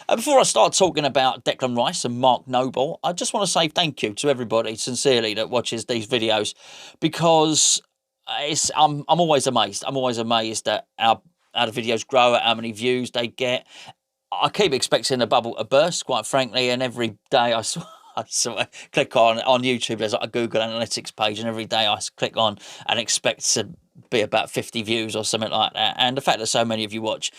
Before I start talking about Declan Rice and Mark Noble, I just want to say thank you to everybody sincerely that watches these videos, because I'm always amazed. I'm always amazed at how the videos grow, at how many views they get. I keep expecting the bubble to burst, quite frankly, and every day I sort of click on YouTube. There's like a Google Analytics page, and every day I click on and expect to be about 50 views or something like that. And the fact that so many of you watch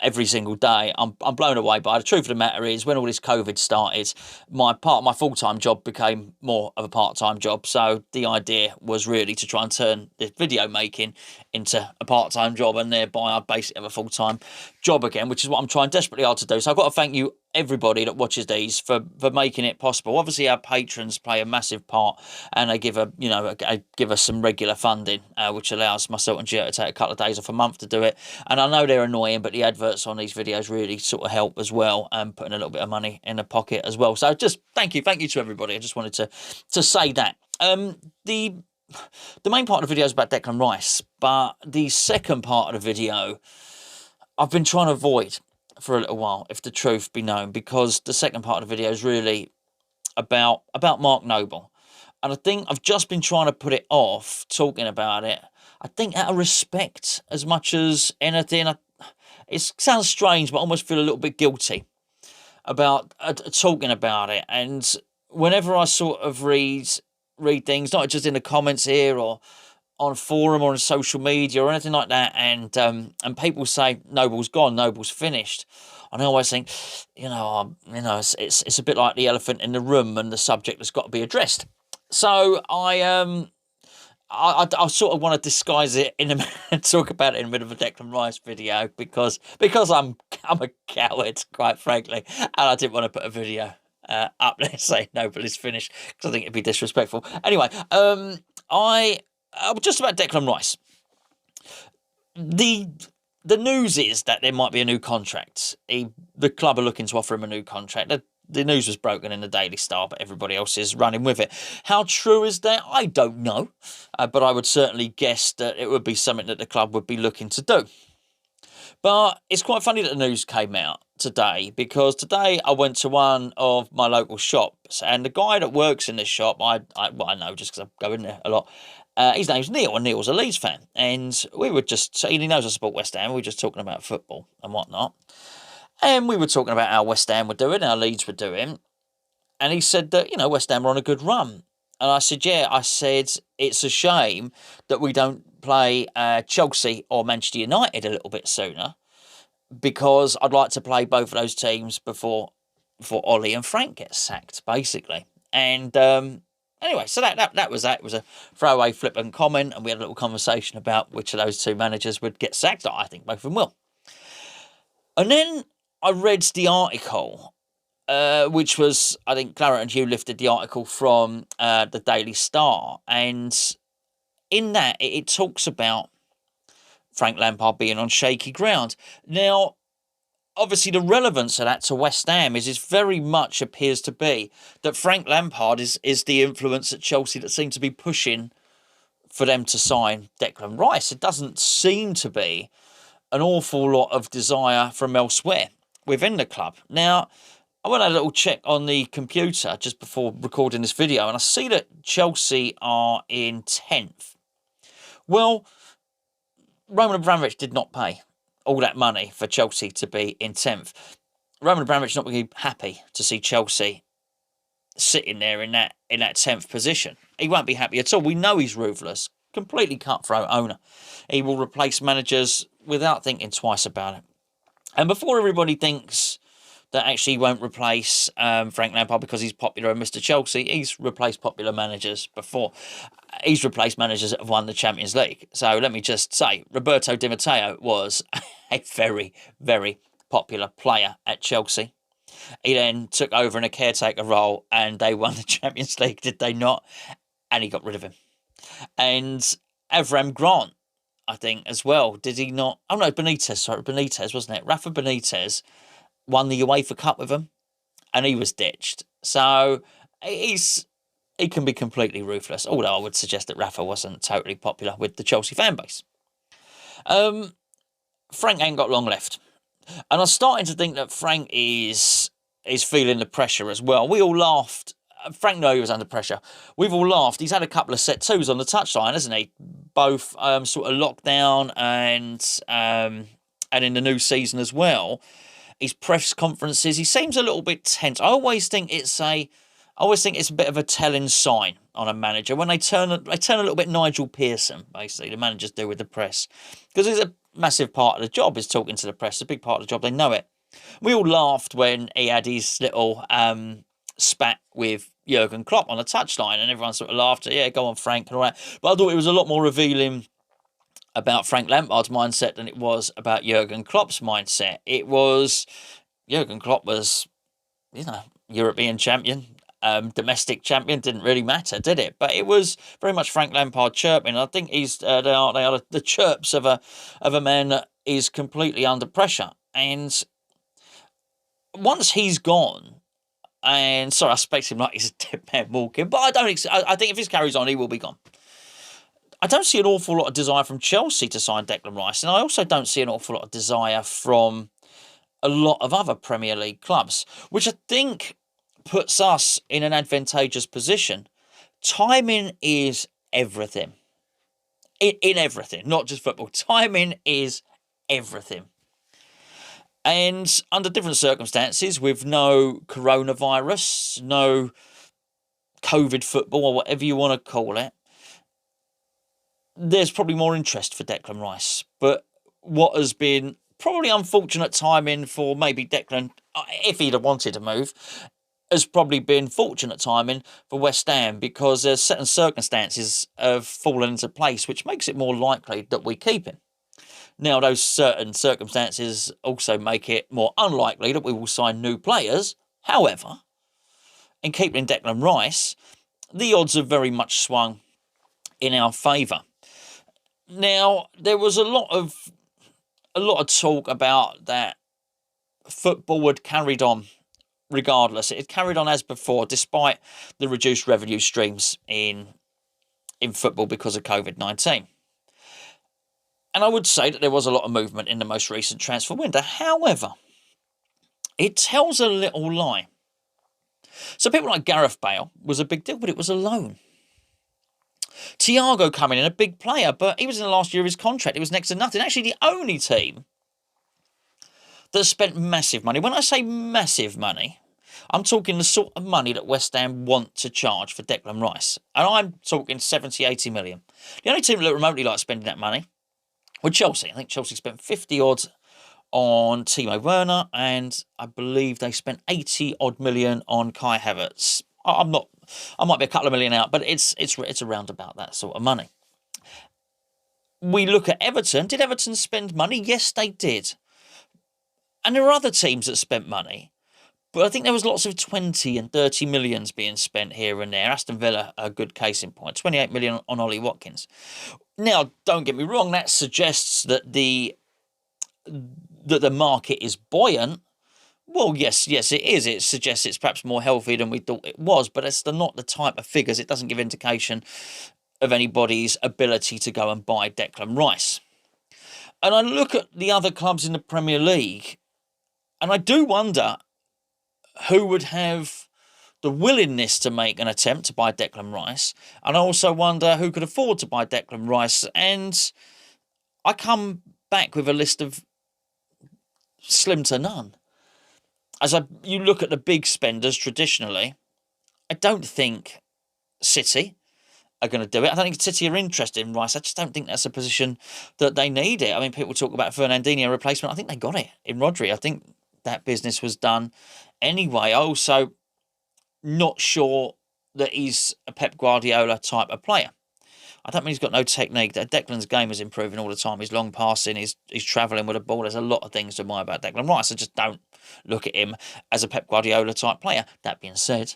every single day, I'm blown away by. The truth of the matter is, when all this COVID started, my full-time job became more of a part-time job. So the idea was really to try and turn this video making into a part-time job, and thereby I'd basically have a full-time job again, which is what I'm trying desperately hard to do. So I've got to thank you, everybody that watches these, for making it possible. Obviously, our patrons play a massive part, and they give give us some regular funding, which allows myself and Gio to take a couple of days off a month to do it. And I know they're annoying, but the adverts on these videos really sort of help as well, and putting a little bit of money in the pocket as well. So just thank you to everybody. I just wanted to say that. The main part of the video is about Declan Rice, but the second part of the video I've been trying to avoid for a little while, if the truth be known, because the second part of the video is really about Mark Noble. And I think I've just been trying to put it off talking about it. I think out of respect as much as anything. It sounds strange, but I almost feel a little bit guilty about talking about it. And whenever I sort of read things, not just in the comments here or on forum or on social media or anything like that, and people say Noble's gone, Noble's finished, and I always think, it's a bit like the elephant in the room, and the subject has got to be addressed. So I sort of want to disguise it and talk about it in a bit of a Declan Rice video, because I'm a coward, quite frankly, and I didn't want to put a video up there saying Noble is finished, because I think it'd be disrespectful. Anyway, just about Declan Rice. The news is that there might be a new contract. The club are looking to offer him a new contract. The news was broken in the Daily Star, but everybody else is running with it. How true is that? I don't know, but I would certainly guess that it would be something that the club would be looking to do. But it's quite funny that the news came out today, because today I went to one of my local shops, and the guy that works in this shop, I know just because I go in there a lot, his name's Neil, and Neil's a Leeds fan. And we were he knows I support West Ham, we were just talking about football and whatnot. And we were talking about how West Ham were doing, how Leeds were doing. And he said that, West Ham are on a good run. And I said, yeah, it's a shame that we don't play Chelsea or Manchester United a little bit sooner, because I'd like to play both of those teams before Ollie and Frank get sacked, basically. And anyway, so that was that. It was a throwaway flippant comment, and we had a little conversation about which of those two managers would get sacked. I think both of them will. And then I read the article, which was, I think Claret and Hugh lifted the article from the Daily Star, and in that it talks about Frank Lampard being on shaky ground. Now, obviously, the relevance of that to West Ham is very much appears to be that Frank Lampard is the influence at Chelsea that seemed to be pushing for them to sign Declan Rice. It doesn't seem to be an awful lot of desire from elsewhere within the club. Now, I went and had a little check on the computer just before recording this video, and I see that Chelsea are in 10th. Well, Roman Abramovich did not pay all that money for Chelsea to be in 10th. Roman Abramovich not really happy to see Chelsea sitting there in that 10th position. He won't be happy at all. We know he's ruthless, completely cutthroat owner. He will replace managers without thinking twice about it. And before everybody thinks that actually he won't replace Frank Lampard because he's popular and Mr. Chelsea, he's replaced popular managers before. He's replaced managers that have won the Champions League. So let me just say, Roberto Di Matteo was a very, very popular player at Chelsea. He then took over in a caretaker role, and they won the Champions League, did they not? And he got rid of him. And Avram Grant, I think, as well, did he not? Oh no, Benitez, wasn't it? Rafa Benitez won the UEFA Cup with him, and he was ditched. So he can be completely ruthless, although I would suggest that Rafa wasn't totally popular with the Chelsea fan base. Frank ain't got long left. And I'm starting to think that Frank is feeling the pressure as well. We all laughed. Frank knew he was under pressure. We've all laughed. He's had a couple of set twos on the touchline, hasn't he? Both sort of lockdown and in the new season as well. His press conferences, he seems a little bit tense. I always think it's a bit of a telling sign on a manager when they turn a little bit Nigel Pearson, basically, the managers do with the press. Because it's a massive part of the job is talking to the press, a big part of the job, they know it. We all laughed when he had his little spat with Jurgen Klopp on the touchline, and everyone sort of laughed at, yeah, go on, Frank, and all that. But I thought it was a lot more revealing about Frank Lampard's mindset than it was about Jurgen Klopp's mindset. It was, Jurgen Klopp was, European champion, domestic champion, didn't really matter, did it? But it was very much Frank Lampard chirping. I think they are the chirps of a man that is completely under pressure. And once he's gone, and sorry, I expect him like he's a dead man walking, but I think if this carries on, he will be gone. I don't see an awful lot of desire from Chelsea to sign Declan Rice, and I also don't see an awful lot of desire from a lot of other Premier League clubs, which I think puts us in an advantageous position. Timing is everything. In everything, not just football. Timing is everything. And under different circumstances, with no coronavirus, no COVID football, or whatever you want to call it, there's probably more interest for Declan Rice. But what has been probably unfortunate timing for maybe Declan, if he'd have wanted to move, has probably been fortunate timing for West Ham, because there's certain circumstances have fallen into place which makes it more likely that we keep him. Now, those certain circumstances also make it more unlikely that we will sign new players. However, in keeping Declan Rice, the odds have very much swung in our favour. Now, there was a lot of talk about that football had carried on regardless. It had carried on as before, despite the reduced revenue streams in football because of COVID-19. And I would say that there was a lot of movement in the most recent transfer window. However, it tells a little lie. So people like Gareth Bale was a big deal, but it was a loan. Thiago coming in, a big player, but he was in the last year of his contract. It was next to nothing. Actually, the only team that spent massive money. When I say massive money, I'm talking the sort of money that West Ham want to charge for Declan Rice. And I'm talking 70, 80 million. The only team that looked remotely like spending that money were Chelsea. I think Chelsea spent 50 odd on Timo Werner, and I believe they spent 80 odd million on Kai Havertz. I might be a couple of million out, but it's around about that sort of money. We look at Everton. Did Everton spend money? Yes, they did. And there are other teams that spent money, but I think there was lots of 20 and 30 millions being spent here and there. Aston Villa, a good case in point, 28 million on Ollie Watkins. Now, don't get me wrong, that suggests that the market is buoyant. Well, yes, it is. It suggests it's perhaps more healthy than we thought it was, but it's not the type of figures. It doesn't give indication of anybody's ability to go and buy Declan Rice. And I look at the other clubs in the Premier League, and I do wonder who would have the willingness to make an attempt to buy Declan Rice. And I also wonder who could afford to buy Declan Rice. And I come back with a list of slim to none. You look at the big spenders traditionally, I don't think City are going to do it. I don't think City are interested in Rice. I just don't think that's a position that they need it. I mean, people talk about Fernandinho replacement. I think they got it in Rodri. I think that business was done anyway. Also, not sure that he's a Pep Guardiola type of player. I don't mean he's got no technique. Declan's game is improving all the time. He's long passing. He's travelling with a ball. There's a lot of things to admire about Declan Rice. I just don't look at him as a Pep Guardiola type player. That being said,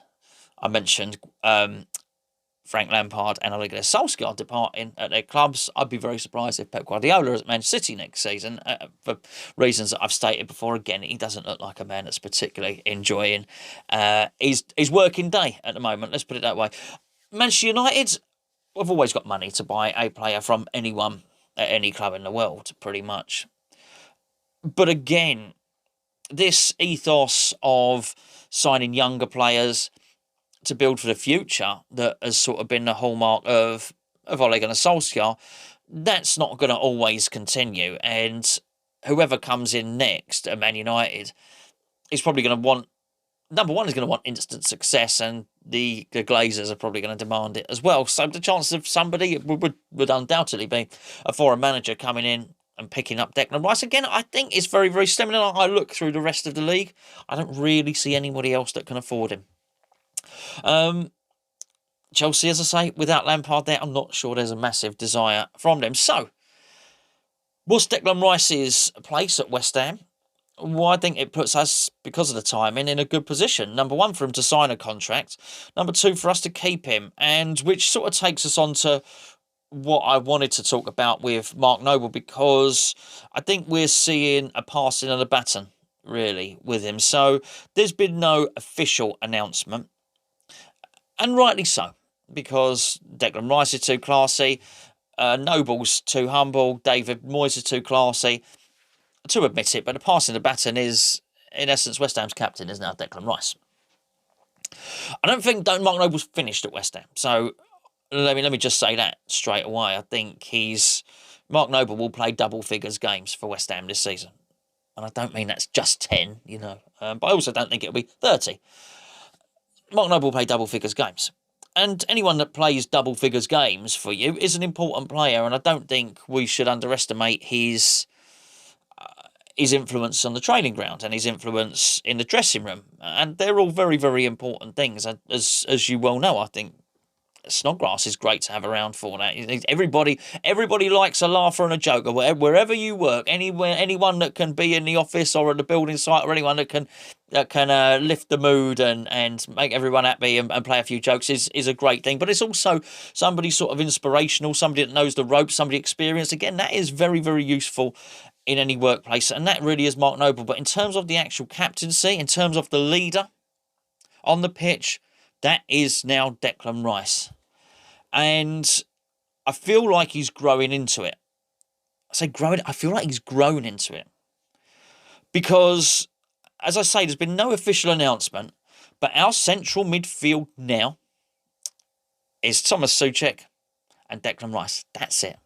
I mentioned Frank Lampard and Ole Gunnar Solskjaer departing at their clubs. I'd be very surprised if Pep Guardiola is at Manchester City next season for reasons that I've stated before. Again, he doesn't look like a man that's particularly enjoying his working day at the moment. Let's put it that way. Manchester United, we've always got money to buy a player from anyone at any club in the world, pretty much. But again, this ethos of signing younger players to build for the future that has sort of been the hallmark of Ole Gunnar Solskjaer, that's not going to always continue. And whoever comes in next at Man United is probably going to want, number one, is going to want instant success, and the Glazers are probably going to demand it as well. So the chance of somebody would undoubtedly be a foreign manager coming in and picking up Declan Rice. Again, I think it's very, very similar. I look through the rest of the league, I don't really see anybody else that can afford him. Chelsea, as I say, without Lampard there, I'm not sure there's a massive desire from them. So, what's Declan Rice's place at West Ham? Well, I think it puts us, because of the timing, in a good position. Number one, for him to sign a contract. Number two, for us to keep him. And which sort of takes us on to what I wanted to talk about with Mark Noble, because I think we're seeing a passing of the baton, really, with him. So, there's been no official announcement. And rightly so, because Declan Rice is too classy, Noble's too humble, David Moyes is too classy to admit it, but the passing the baton is, in essence, West Ham's captain is now Declan Rice. I don't think Mark Noble's finished at West Ham, so let me just say that straight away. I think Mark Noble will play double figures games for West Ham this season, and I don't mean that's just 10, but I also don't think it'll be 30. Mark Noble will play double figures games. And anyone that plays double figures games for you is an important player, and I don't think we should underestimate his influence on the training ground and his influence in the dressing room. And they're all very, very important things. As you well know, I think Snodgrass is great to have around for that. Everybody likes a laugher and a joke. Wherever you work, anyone that can be in the office or at the building site, or anyone that can lift the mood and make everyone happy and play a few jokes is a great thing. But it's also somebody sort of inspirational, somebody that knows the ropes, somebody experienced. Again, that is very, very useful in any workplace, and that really is Mark Noble. But in terms of the actual captaincy, in terms of the leader on the pitch, that is now Declan Rice. And I feel like he's growing into it. I feel like he's grown into it. Because, as I say, there's been no official announcement, but our central midfield now is Thomas Souček and Declan Rice. That's it.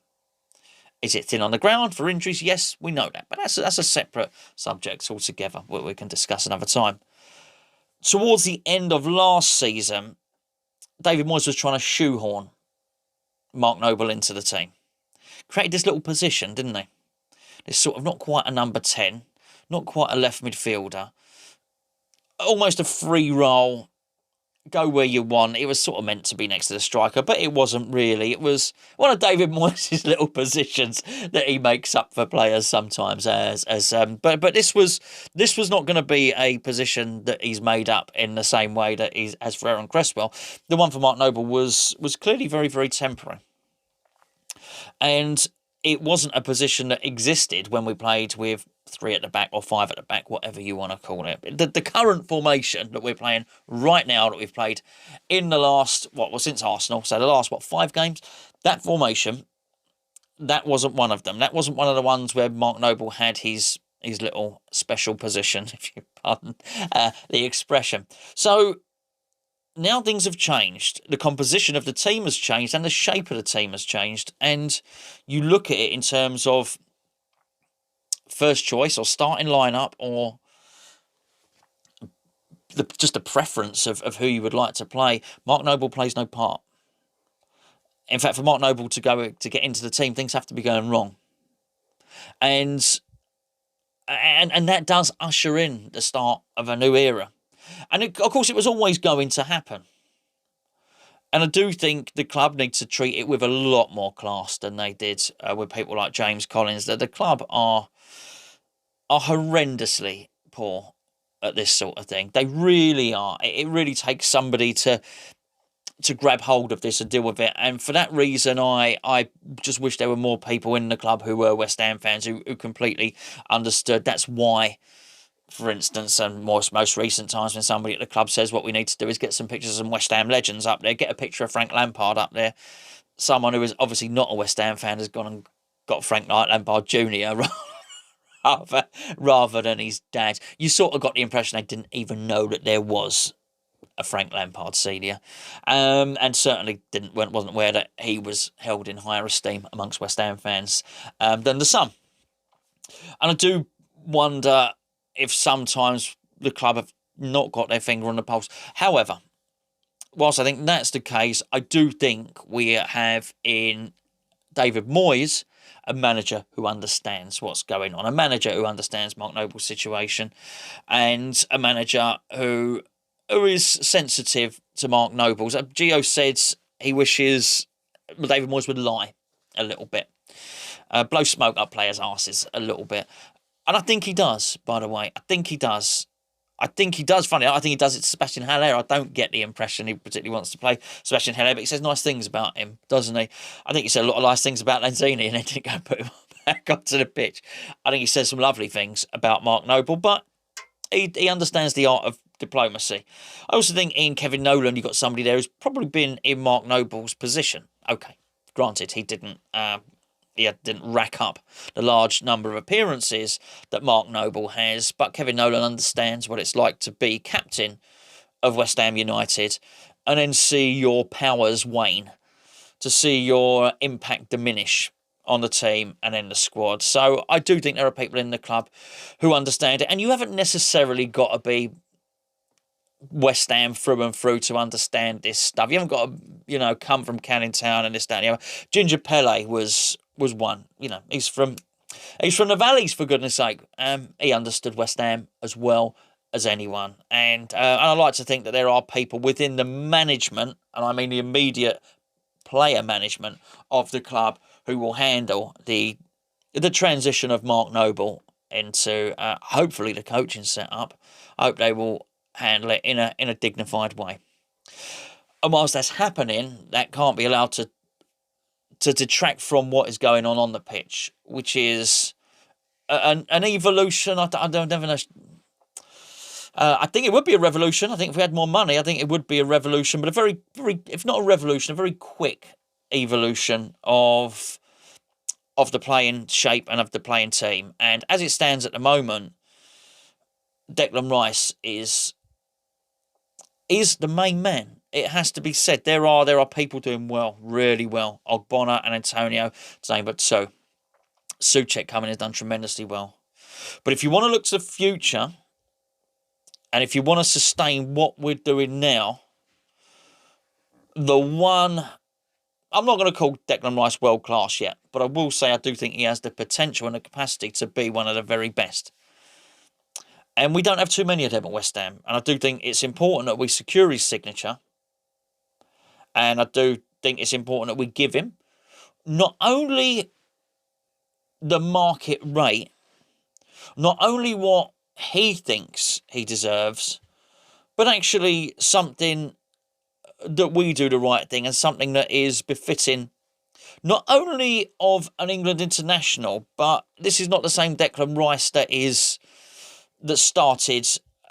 Is it thin on the ground for injuries? Yes, we know that. But that's a separate subject altogether, what we can discuss another time. Towards the end of last season, David Moyes was trying to shoehorn Mark Noble into the team. Created this little position, didn't they? This sort of not quite a number 10, not quite a left midfielder, almost a free role, go where you want. It was sort of meant to be next to the striker, but it wasn't really. It was one of David Moyes' little positions that he makes up for players sometimes. But this was not going to be a position that he's made up in the same way that he's as for Aaron Cresswell. The one for Mark Noble was clearly very, very temporary, and it wasn't a position that existed when we played with 3 at the back or 5 at the back, whatever you want to call it. The current formation that we're playing right now, that we've played in the last, since Arsenal, so the last, 5 games, that formation, that wasn't one of them. That wasn't one of the ones where Mark Noble had his little special position, if you pardon the expression. So now things have changed. The composition of the team has changed and the shape of the team has changed. And you look at it in terms of first choice or starting lineup, or just the preference of who you would like to play. Mark Noble plays no part. In fact, for Mark Noble to get into the team, things have to be going wrong. And that does usher in the start of a new era. And of course, it was always going to happen. And I do think the club needs to treat it with a lot more class than they did with people like James Collins. That the club are horrendously poor at this sort of thing. They really are. It really takes somebody to grab hold of this and deal with it. And for that reason, I just wish there were more people in the club who were West Ham fans who completely understood. That's why, for instance, and most recent times, when somebody at the club says what we need to do is get some pictures of some West Ham legends up there, get a picture of Frank Lampard up there. Someone who is obviously not a West Ham fan has gone and got Frank Lampard Jr. rather than his dad. You sort of got the impression they didn't even know that there was a Frank Lampard senior, and certainly wasn't aware that he was held in higher esteem amongst West Ham fans than the son. And I do wonder if sometimes the club have not got their finger on the pulse. However, whilst I think that's the case, I do think we have in David Moyes a manager who understands what's going on, a manager who understands Mark Noble's situation, and a manager who is sensitive to Mark Noble's. Gio said he wishes David Moyes would lie a little bit, blow smoke up players' arses a little bit. And I think he does, by the way. I think he does. Funny, I think he does it to Sebastian Haller. I don't get the impression he particularly wants to play Sebastian Haller, but he says nice things about him, doesn't he? I think he said a lot of nice things about Lanzini and then didn't go and put him back onto the pitch. I think he says some lovely things about Mark Noble, but he understands the art of diplomacy. I also think in Kevin Nolan, you've got somebody there who's probably been in Mark Noble's position. Okay, granted, he didn't rack up the large number of appearances that Mark Noble has, but Kevin Nolan understands what it's like to be captain of West Ham United and then see your powers wane, to see your impact diminish on the team and in the squad. So I do think there are people in the club who understand it, and you haven't necessarily got to be West Ham through and through to understand this stuff. You haven't got to, come from Canning Town and this, that, and the other. Ginger Pele was one. He's from the valleys, for goodness sake. He understood West Ham as well as anyone. And I like to think that there are people within the management, and I mean the immediate player management of the club, who will handle the transition of Mark Noble into hopefully the coaching setup. I hope they will handle it in a dignified way. And whilst that's happening, that can't be allowed to detract from what is going on the pitch, which is an evolution. I don't never know. I think it would be a revolution. I think if we had more money, I think it would be a revolution, but a very, very, if not a revolution, a very quick evolution of the playing shape and of the playing team. And as it stands at the moment, Declan Rice is the main man. It has to be said. There are people doing well, really well. Ogbonna and Antonio, to name but two. Souček coming has done tremendously well. But if you want to look to the future, and if you want to sustain what we're doing now, the one... I'm not going to call Declan Rice world-class yet, but I will say I do think he has the potential and the capacity to be one of the very best. And we don't have too many of them at West Ham. And I do think it's important that we secure his signature. And I do think it's important that we give him not only the market rate, not only what he thinks he deserves, but actually something that we do the right thing and something that is befitting not only of an England international, but this is not the same Declan Rice that started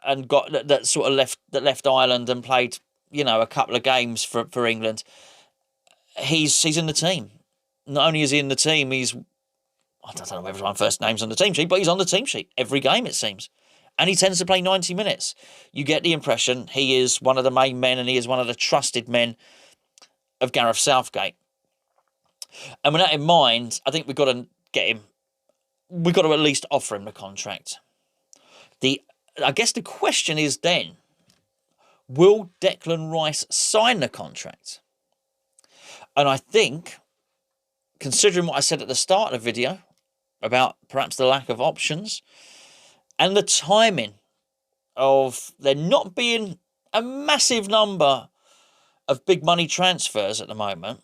and that sort of left Ireland and played, a couple of games for England. He's in the team. Not only is he in the team, I don't know if everyone's first name's on the team sheet, but he's on the team sheet every game, it seems. And he tends to play 90 minutes. You get the impression he is one of the main men and he is one of the trusted men of Gareth Southgate. And with that in mind, I think we've got to get him. We've got to at least offer him the contract. I guess the question is then, will Declan Rice sign the contract? And I think, considering what I said at the start of the video about perhaps the lack of options and the timing of there not being a massive number of big money transfers at the moment,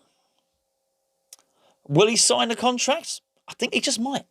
will he sign the contract? I think he just might.